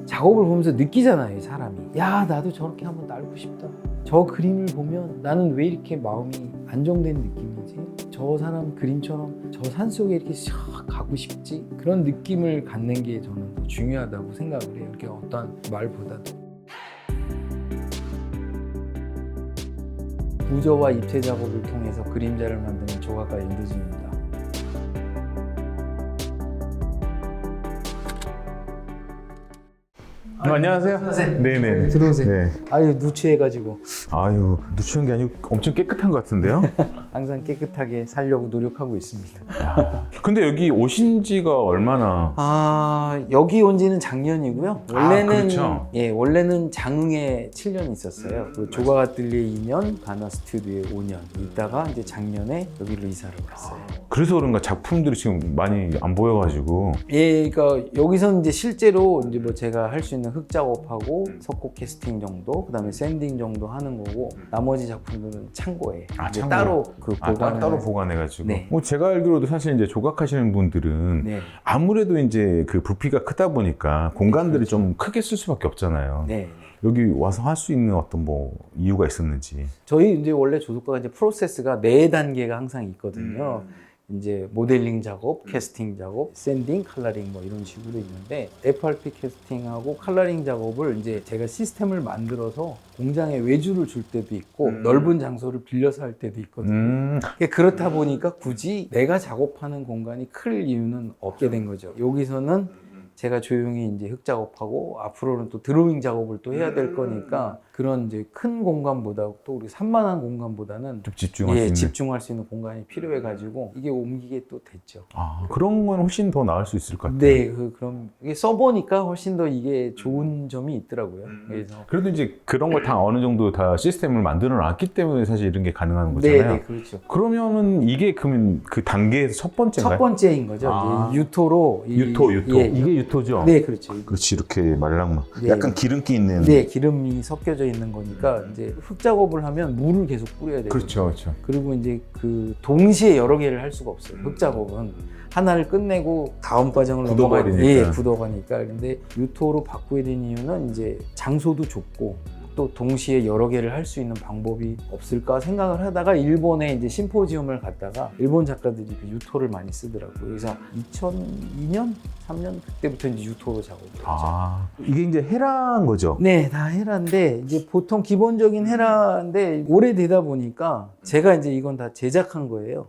작업을 보면서 느끼잖아요, 이 사람이. 야, 나도 저렇게 한번 날고 싶다. 저 그림을 보면 나는 왜 이렇게 마음이 안정된 느낌이지? 저 사람 그림처럼 저 산속에 이렇게 샥 가고 싶지? 그런 느낌을 갖는 게 저는 더 중요하다고 생각을 해요. 이렇게 어떠한 말보다도. 구조와 입체 작업을 통해서 그림자를 만드는 조각가 윤두진입니다. 안녕하세요. 선생님. 네네. 들어오세요. 네. 아유, 누추해가지고 아유, 누추한 게 아니고 엄청 깨끗한 것 같은데요? 항상 깨끗하게 살려고 노력하고 있습니다. 근데 여기 오신 지가 얼마나? 여기 온 지는 작년이고요. 원래는 그렇죠. 원래는 장흥에 7년 있었어요. 그 조각 아틀리에 2년, 가나 스튜디오에 5년 있다가 이제 작년에 여기로 이사를 왔어요. 그래서 그런가 작품들이 지금 많이 안 보여가지고. 예, 그러니까 여기서는 이제 실제로 이제 뭐 제가 할 수 있는 흙 작업하고 석고 캐스팅 정도, 그다음에 샌딩 정도 하는 거고, 나머지 작품들은 창고에 이제 창고. 따로 그 보관을 따로 보관해가지고. 네. 뭐 제가 알기로도 사실 이제 조각하시는 분들은 네, 아무래도 이제 그 부피가 크다 보니까 공간들이 좀 크게 쓸 수밖에 없잖아요. 네. 여기 와서 할 수 있는 어떤 뭐 이유가 있었는지. 저희 이제 원래 조속가가 이제 프로세스가 4단계가 항상 있거든요. 이제 모델링 작업, 캐스팅 작업, 샌딩, 컬러링 뭐 이런 식으로 있는데, FRP 캐스팅하고 컬러링 작업을 이제 제가 시스템을 만들어서 공장에 외주를 줄 때도 있고 넓은 장소를 빌려서 할 때도 있거든요. 그렇다 보니까 굳이 내가 작업하는 공간이 클 이유는 없게 된 거죠. 여기서는 제가 조용히 이제 흙 작업하고 앞으로는 또 드로잉 작업을 또 해야 될 거니까 그런 이제 큰 공간보다 또 우리 산만한 공간보다는 좀 집중할 수 있는. 집중할 수 있는 공간이 필요해가지고 이게 옮기게 또 됐죠. 그런 건 훨씬 더 나을 수 있을 것 같아요. 네, 그럼 이게 써보니까 훨씬 더 이게 좋은 점이 있더라고요. 그래서 그래도 이제 그런 걸 다 어느 정도 다 시스템을 만들어 놨기 때문에 사실 이런 게 가능한 거잖아요. 네, 그렇죠. 그러면은 이게 그러면 그 단계에서 첫 번째인가요? 첫 번째인 거죠. 이제 유토로 유토. 예, 이게 유토죠? 네, 그렇죠. 그렇지, 이렇게 말랑말. 네. 약간 기름기 있는. 네, 기름이 섞여져 있는 거니까 이제 흙 작업을 하면 물을 계속 뿌려야 되거든요. 그렇죠, 그렇죠. 그리고 이제 그 동시에 여러 개를 할 수가 없어요. 흙 작업은 하나를 끝내고 다음 과정을 굳어버리니까. 예, 굳어가니까. 근데 유토로 바꾸게 된 이유는 이제 장소도 좁고 또 동시에 여러 개를 할 수 있는 방법이 없을까 생각을 하다가 일본에 이제 심포지움을 갔다가 일본 작가들이 그 유토를 많이 쓰더라고요. 그래서 2002년, 3년 그때부터 이제 유토로 작업을 했죠. 이게 이제 헤라인 거죠? 네, 다 헤라인데 이제 보통 기본적인 헤라인데 오래되다 보니까 제가 이제 이건 다 제작한 거예요.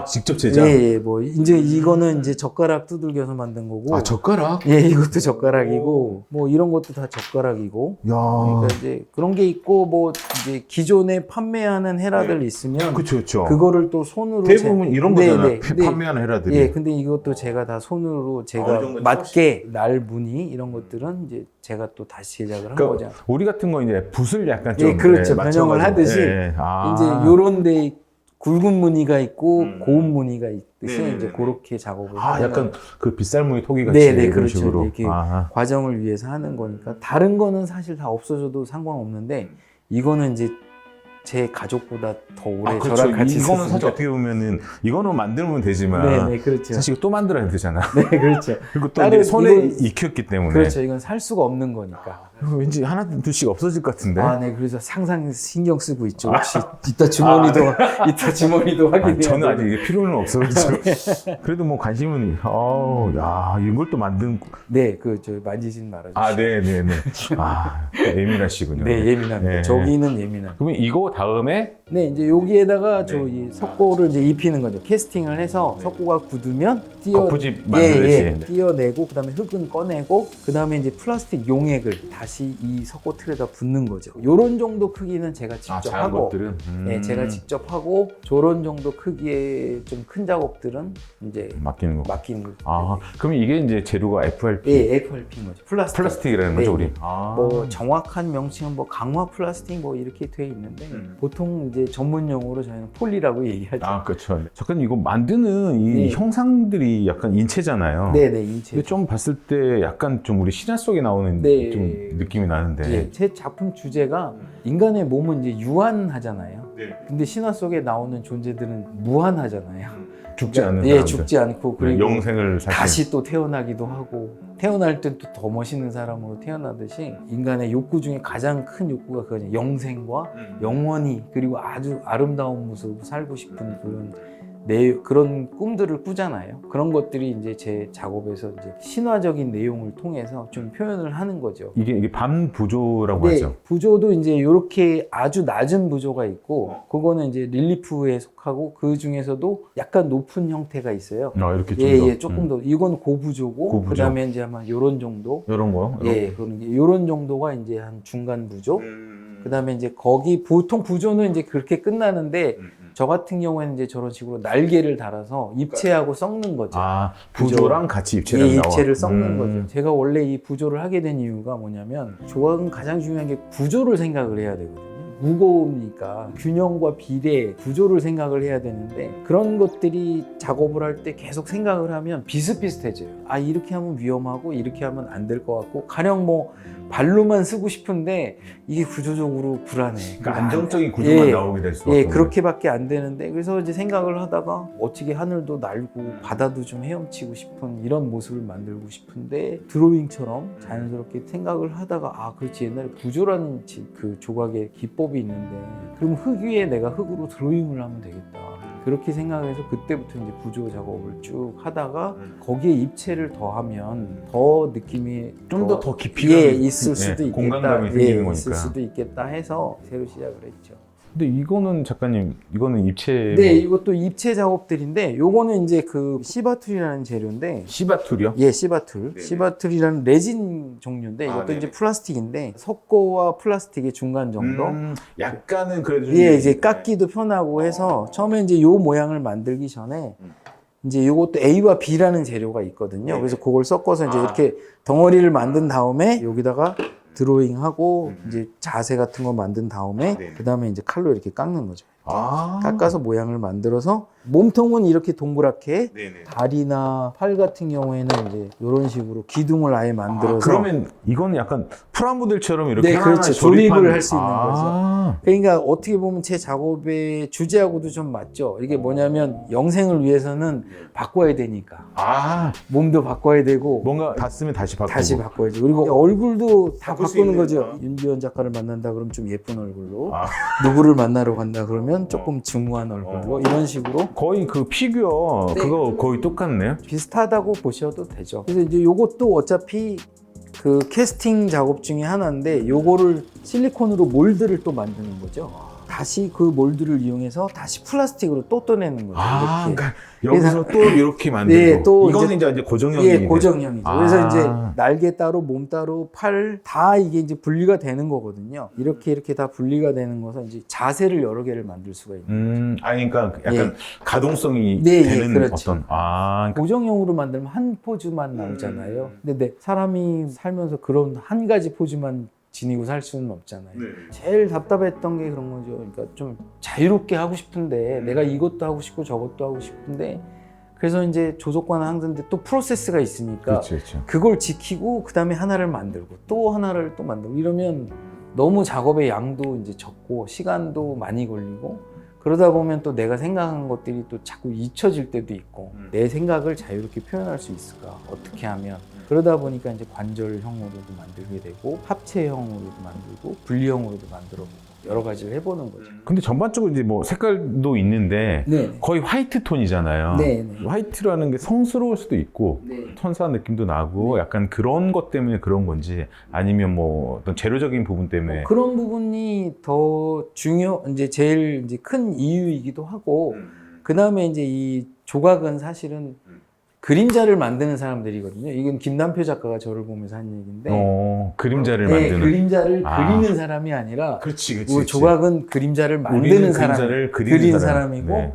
직접 제작? 예, 뭐 이제 이거는 이제 젓가락 두들겨서 만든 거고. 젓가락? 예, 이것도 젓가락이고 뭐 이런 것도 다 젓가락이고. 야. 그러니까 이제 그런 게 있고 뭐 이제 기존에 판매하는 헤라들 있으면 그렇죠. 그거를 또 손으로 대부분 이런 거잖아. 네, 네. 판매하는 헤라들이. 예, 근데 이것도 제가 다 손으로 제가 어느 정도 맞게 날 무늬 이런 것들은 이제 제가 또 다시 제작을 한 거죠. 우리 같은 거 이제 붓을 약간 좀 그렇죠. 맞춰가지고. 변형을 하듯이 이제 요런 데 굵은 무늬가 있고 고운 무늬가 있듯이 이제 그렇게 작업을 하는 약간 그 빗살무늬 토기 같이 네네, 이런 그렇죠. 식으로. 이렇게 과정을 위해서 하는 거니까 다른 거는 사실 다 없어져도 상관없는데 이거는 이제 제 가족보다 더 오래 그렇죠. 저랑 같이 이거는 사실 있었으니까. 어떻게 보면은 이거는 만들면 되지만 네네, 그렇죠. 사실 이거 또 만들어야 되잖아. 네, 그렇죠. 그리고 또 다른 이제 손에 이건- 익혔기 때문에. 그렇죠. 이건 살 수가 없는 거니까. 왠지 하나 둘씩 없어질 것 같은데. 네, 그래서 항상 신경 쓰고 있죠. 혹시 이따 주머니도 이따 주머니도 확인해야 저는 아직 돼요. 이게 필요는 없어가지고. 그래도 뭐 관심은, 야, 이걸 또 만든. 네, 저 만지진 말아주세요. 네네네. 예민하시군요. 네, 예민합니다. 네. 저기는 예민합니다. 그러면 이거 다음에 네, 이제 여기에다가 이 석고를 이제 입히는 거죠. 캐스팅을 해서 석고가 굳으면 거푸집 만들듯이. 띄어내고 그다음에 흙은 꺼내고 그다음에 이제 플라스틱 용액을 다시 이 석고 틀에다 붓는 거죠. 요런 정도 크기는 제가 직접 작은 하고 것들은. 네, 제가 직접 하고 저런 정도 크기의 좀 큰 작업들은 이제 맡기는 거. 맡기는 거죠. 그럼 이게 이제 재료가 FRP. 네, FRP인 거죠. 플라스틱이라는 거죠, 네, 우리. 네. 뭐 정확한 명칭은 뭐 강화 플라스틱 뭐 이렇게 돼 있는데 보통 이제 전문 용어로 저희는 폴리라고 얘기하죠. 그렇죠. 잠깐 이거 만드는 이 네. 형상들이 약간 인체잖아요. 네네, 인체. 근데 좀 봤을 때 약간 좀 우리 신화 속에 나오는 네. 좀 느낌이 나는데. 네, 제 작품 주제가 인간의 몸은 이제 유한하잖아요. 네. 근데 신화 속에 나오는 존재들은 무한하잖아요. 죽지 않는 예, 사람들. 죽지 않고 그리고 영생을 살 수 다시 또 태어나기도 하고 태어날 땐 또 더 멋있는 사람으로 태어나듯이 인간의 욕구 중에 가장 큰 욕구가 그거죠. 영생과 영원히 그리고 아주 아름다운 모습으로 살고 싶은 그런 꿈들을 꾸잖아요. 그런 것들이 이제 제 작업에서 이제 신화적인 내용을 통해서 좀 표현을 하는 거죠. 이게 반부조라고 네, 하죠. 부조도 이제 이렇게 아주 낮은 부조가 있고, 그거는 이제 릴리프에 속하고 그 중에서도 약간 높은 형태가 있어요. 이렇게 좀 예, 더. 예, 조금 더. 이건 고부조고, 고부조. 그다음에 이제 아마 요런 정도. 이런 거. 예, 그런 게 요런 정도가 이제 한 중간 부조. 그다음에 이제 거기 보통 부조는 이제 그렇게 끝나는데 저 같은 경우에는 이제 저런 식으로 날개를 달아서 입체하고 썩는 거죠. 부조랑 같이 입체를 예, 나와. 입체를 썩는 거죠. 제가 원래 이 부조를 하게 된 이유가 뭐냐면 조각은 가장 중요한 게 구조를 생각을 해야 되거든요. 무거우니까 균형과 비례, 구조를 생각을 해야 되는데 그런 것들이 작업을 할 때 계속 생각을 하면 비슷비슷해져요. 이렇게 하면 위험하고 이렇게 하면 안 될 것 같고 가령 뭐 발로만 쓰고 싶은데 이게 구조적으로 불안해. 그러니까 안정적인 구조만 나오게 될 수밖에 예, 없는. 그렇게밖에 안 되는데 그래서 이제 생각을 하다가 어떻게 하늘도 날고 바다도 좀 헤엄치고 싶은 이런 모습을 만들고 싶은데 드로잉처럼 자연스럽게 생각을 하다가 그렇지 옛날에 구조라는 그 조각의 기법이 있는데 그럼 흙 위에 내가 흙으로 드로잉을 하면 되겠다. 그렇게 생각해서 그때부터 이제 부조 작업을 쭉 하다가 거기에 입체를 더하면 더 느낌이 좀 더 깊이가 있을 수도 있겠다. 공간감이 생기는 거니까. 있을 수도 있겠다 해서 새로 시작을 했죠. 근데 이거는 작가님, 이거는 입체. 네, 이것도 입체 작업들인데 요거는 이제 그 시바툴이라는 재료인데 시바툴이요? 예, 시바툴. 네네. 시바툴이라는 레진 종류인데 이것도 네네. 이제 플라스틱인데 석고와 플라스틱의 중간 정도. 약간은 그래도 좀 예, 이제 깎기도 편하고 해서 처음에 이제 요 모양을 만들기 전에 이제 요것도 A와 B라는 재료가 있거든요. 그래서 그걸 섞어서 이제 이렇게 덩어리를 만든 다음에 여기다가 드로잉하고 이제 자세 같은 거 만든 다음에 그다음에 이제 칼로 이렇게 깎는 거죠. 깎아서 모양을 만들어서 몸통은 이렇게 동그랗게 다리나 팔 같은 경우에는 이제 이런 식으로 기둥을 아예 만들어서 그러면 이건 약간 프라모델처럼 이렇게 네, 하나하나 그렇죠. 조립을 할 수 있는 거죠. 그러니까 어떻게 보면 제 작업의 주제하고도 좀 맞죠. 이게 뭐냐면 영생을 위해서는 바꿔야 되니까 몸도 바꿔야 되고 뭔가 다 쓰면 다시 바꾸고. 다시 바꿔야죠. 그리고 얼굴도 다 바꿀 수 바꾸는 있는, 거죠. 윤지원 작가를 만난다 그러면 좀 예쁜 얼굴로 누구를 만나러 간다 그러면 조금 중후한 얼굴로 이런 식으로 거의 그 피규어 네. 그거 거의 똑같네요. 비슷하다고 보셔도 되죠. 그래서 이제 요것도 어차피 그 캐스팅 작업 중에 하나인데 요거를 실리콘으로 몰드를 또 만드는 거죠. 다시 그 몰드를 이용해서 다시 플라스틱으로 또 떠내는 거죠. 이렇게. 그러니까 여기서 또 이렇게 만들고 네, 또 이거는 이제 고정형이 예, 고정형이죠. 아. 그래서 이제 날개 따로, 몸 따로, 팔 다 이게 이제 분리가 되는 거거든요. 이렇게 다 분리가 되는 것은 이제 자세를 여러 개를 만들 수가 있는 거죠. 그러니까 약간 예. 가동성이 네, 되는 그렇죠. 어떤 고정형으로 만들면 한 포즈만 나오잖아요. 근데 사람이 살면서 그런 한 가지 포즈만 지니고 살 수는 없잖아요. 제일 답답했던 게 그런 거죠. 그러니까 좀 자유롭게 하고 싶은데 내가 이것도 하고 싶고 저것도 하고 싶은데 그래서 이제 조속과는 항상 또 프로세스가 있으니까 그렇죠. 그걸 지키고 그 다음에 하나를 만들고 또 하나를 또 만들고 이러면 너무 작업의 양도 이제 적고 시간도 많이 걸리고 그러다 보면 또 내가 생각한 것들이 또 자꾸 잊혀질 때도 있고 내 생각을 자유롭게 표현할 수 있을까 어떻게 하면 그러다 보니까 이제 관절형으로도 만들게 되고 합체형으로도 만들고 분리형으로도 만들어 보고 여러 가지를 해보는 거죠. 근데 전반적으로 이제 뭐 색깔도 있는데 네. 거의 화이트 톤이잖아요. 네. 화이트라는 게 성스러울 수도 있고 네. 천사 느낌도 나고 약간 그런 것 때문에 그런 건지 아니면 뭐 어떤 재료적인 부분 때문에 그런 부분이 더 이제 제일 이제 큰 이유이기도 하고 그 다음에 이제 이 조각은 사실은 그림자를 만드는 사람들이거든요. 이건 김남표 작가가 저를 보면서 한 얘기인데 그림자를 네, 만드는 그림자를 그리는 사람이 아니라 그렇지. 우리 조각은 그림자를 만드는 사람, 그리는 사람이고 네.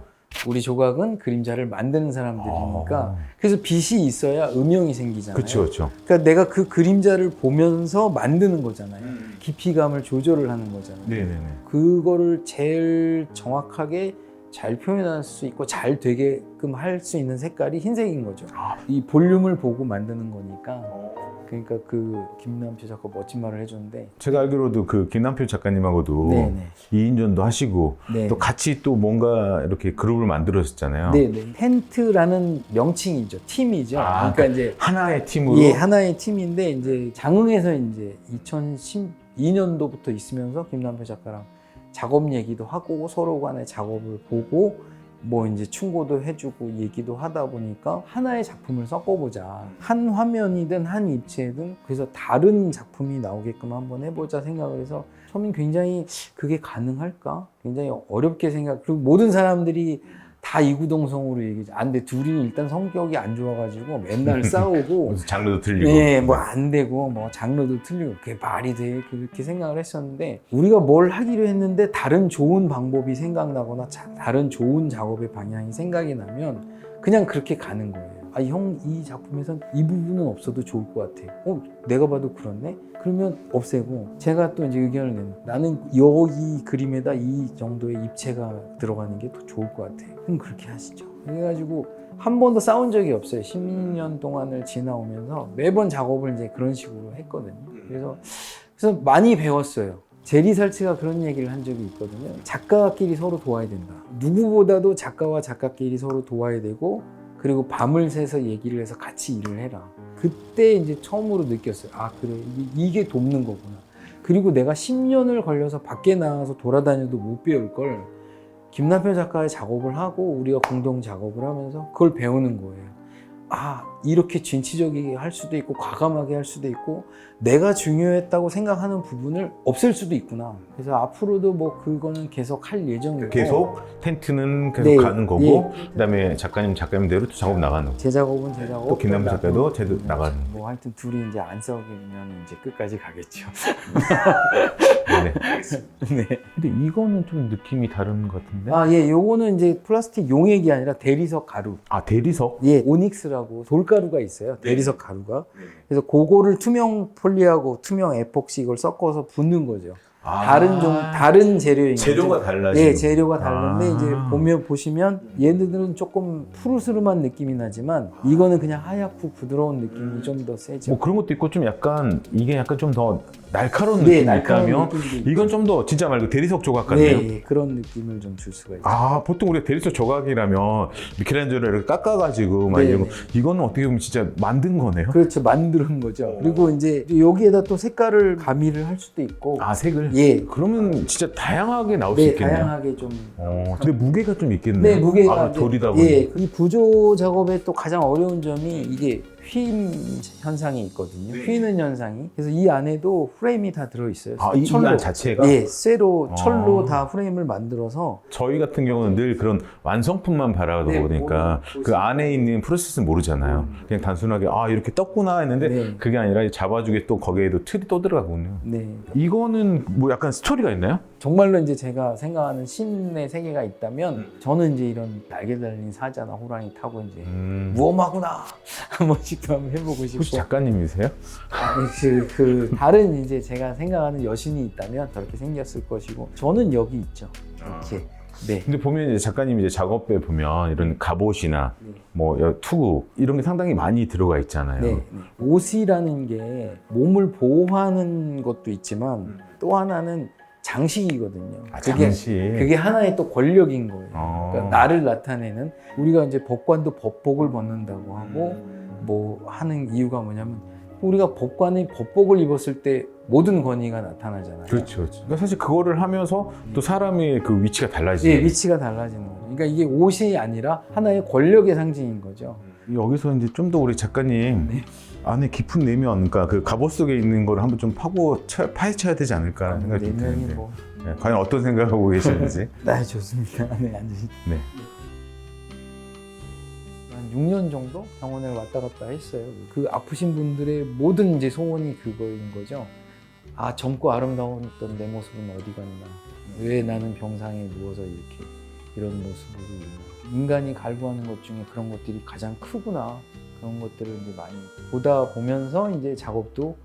우리 조각은 그림자를 만드는 사람들이니까 그래서 빛이 있어야 음영이 생기잖아요. 그렇죠. 그러니까 내가 그 그림자를 보면서 만드는 거잖아요. 깊이감을 조절을 하는 거잖아요. 네네네. 그거를 제일 정확하게 잘 표현할 수 있고 잘 되게끔 할 수 있는 색깔이 흰색인 거죠. 이 볼륨을 보고 만드는 거니까 그러니까 그 김남표 작가 멋진 말을 해줬는데 제가 알기로도 그 김남표 작가님하고도 네네. 2인전도 하시고 네. 또 같이 또 뭔가 이렇게 그룹을 만들었었잖아요. 네네. 텐트라는 명칭이죠. 팀이죠. 아, 그러니까 이제 하나의 팀으로. 예, 하나의 팀인데 이제 장흥에서 이제 2012년도부터 있으면서 김남표 작가랑 작업 얘기도 하고 서로 간의 작업을 보고 뭐 이제 충고도 해주고 얘기도 하다 보니까 하나의 작품을 섞어보자. 한 화면이든 한 입체든 그래서 다른 작품이 나오게끔 한번 해보자 생각을 해서 처음엔 굉장히 그게 가능할까? 굉장히 어렵게 그리고 모든 사람들이 다 이구동성으로 얘기하지. 안 돼. 둘이 일단 성격이 안 좋아가지고 맨날 싸우고. 무슨 장르도 틀리고. 네, 뭐 안 되고, 뭐 장르도 틀리고. 그게 말이 돼. 그렇게 생각을 했었는데, 우리가 뭘 하기로 했는데, 다른 좋은 방법이 생각나거나, 다른 좋은 작업의 방향이 생각이 나면, 그냥 그렇게 가는 거예요. 아, 형, 이 작품에선 이 부분은 없어도 좋을 것 같아. 내가 봐도 그렇네? 그러면 없애고, 제가 또 이제 의견을 내는, 나는 여기 그림에다 이 정도의 입체가 들어가는 게 더 좋을 것 같아. 그럼 그렇게 하시죠. 그래가지고, 한 번도 싸운 적이 없어요. 10년 동안을 지나오면서 매번 작업을 이제 그런 식으로 했거든요. 그래서 많이 배웠어요. 제리 살츠가 그런 얘기를 한 적이 있거든요. 작가끼리 서로 도와야 된다. 누구보다도 작가와 작가끼리 서로 도와야 되고, 그리고 밤을 새서 얘기를 해서 같이 일을 해라. 그때 이제 처음으로 느꼈어요. 아, 그래. 이게 돕는 거구나. 그리고 내가 10년을 걸려서 밖에 나가서 돌아다녀도 못 배울 걸 김남표 작가의 작업을 하고 우리가 공동 작업을 하면서 그걸 배우는 거예요. 아, 이렇게 진취적이게 할 수도 있고 과감하게 할 수도 있고 내가 중요했다고 생각하는 부분을 없앨 수도 있구나. 그래서 앞으로도 뭐 그거는 계속 할 예정이고 계속 텐트는 계속 네, 가는 거고 예. 그다음에 작가님대로 또 작업 나가는 거고 제 작업은 제 작업 또 김남표 작가도 제도 나가는 거고. 뭐 하여튼 둘이 이제 안 싸우면 이제 끝까지 가겠죠. 네. 네. 근데 이거는 좀 느낌이 다른 것 같은데? 아, 예, 요거는 이제 플라스틱 용액이 아니라 대리석 가루. 아, 대리석? 예, 오닉스라고 돌가루가 있어요. 대리석 가루가. 그래서 그거를 투명 폴리하고 투명 에폭시 이걸 섞어서 붓는 거죠. 다른 재료인 재료가 거죠. 달라지는 예, 재료가 다른데 아. 이제 보시면 얘네들은 조금 푸르스름한 느낌이 나지만 이거는 그냥 하얗고 부드러운 느낌이 좀 더 세죠. 뭐 그런 것도 있고 좀 약간 이게 약간 좀 더 날카로운 네, 느낌이 날카로운 있다면 느낌도 있죠. 이건 좀 더 진짜 말고 대리석 조각 같네요. 네, 예, 그런 느낌을 좀 줄 수가 있어요. 아, 보통 우리가 대리석 조각이라면 미켈란젤로 이렇게 깎아가지고 막 네. 이런 거 이거는 어떻게 보면 진짜 만든 거네요. 그렇죠, 만드는 거죠. 그리고 이제 여기에다 또 색깔을 가미를 할 수도 있고. 아, 색을? 예, 그러면 진짜 다양하게 나올 수 네, 있겠네요. 다양하게 좀. 근데 무게가 좀 있겠네요. 네, 무게가 아, 이제- 돌이다 보니. 예, 이 구조 작업의 또 가장 어려운 점이 이게 휨 현상이 있거든요. 휘는 현상이. 그래서 이 안에도 프레임이 다 들어 있어요. 아, 이 안 자체가? 예, 쇠로 철로 아. 다 프레임을 만들어서. 저희 같은 경우는 늘 그런 완성품만 바라다 네, 보니까 그 안에 있는 프로세스는 모르잖아요. 그냥 단순하게 아, 이렇게 떴구나 했는데 네. 그게 아니라 잡아주게 또 거기에도 틀이 또 들어가군요. 네, 이거는 뭐 약간 스토리가 있나요? 정말로 이제 제가 생각하는 신의 세계가 있다면 저는 이제 이런 날개 달린 사자나 호랑이 타고 이제 무엄하구나 한 번씩도 한번 해보고 싶고. 혹시 작가님이세요? 아니, 그 다른 이제 제가 생각하는 여신이 있다면 저렇게 생겼을 것이고 저는 여기 있죠. 이렇게. 네. 근데 보면 이제 작가님 이제 작업에 보면 이런 갑옷이나 네. 뭐 투구 이런 게 상당히 많이 들어가 있잖아요. 네. 옷이라는 게 몸을 보호하는 것도 있지만 또 하나는 장식이거든요. 아, 장식. 그게 하나의 또 권력인 거예요. 어. 그러니까 나를 나타내는 우리가 이제 법관도 법복을 벗는다고 하고 뭐 하는 이유가 뭐냐면 우리가 법관이 법복을 입었을 때 모든 권위가 나타나잖아요. 그렇죠, 그렇죠. 그러니까 사실 그거를 하면서 또 사람의 그 위치가 달라지죠. 예, 위치가 달라지는 거죠. 그러니까 이게 옷이 아니라 하나의 권력의 상징인 거죠. 여기서 이제 좀 더 우리 작가님 네. 안에 깊은 내면, 그러니까 그 갑옷 속에 있는 걸 한번 좀 파헤쳐야 되지 않을까라는 생각이 좀 내면이 드는데 뭐. 네, 과연 어떤 생각하고 계시는지. 네, 좋습니다. 네, 앉으시. 네. 한 6년 정도 병원을 왔다 갔다 했어요. 그 아프신 분들의 모든 이제 소원이 그거인 거죠. 아, 젊고 아름다웠던 내 모습은 어디 갔나? 왜 나는 병상에 누워서 이렇게 이런 모습으로 있나? 인간이 갈구하는 것 중에 그런 것들이 가장 크구나. 그런 것들을 이제 많이 보다 보면서 이제 작업도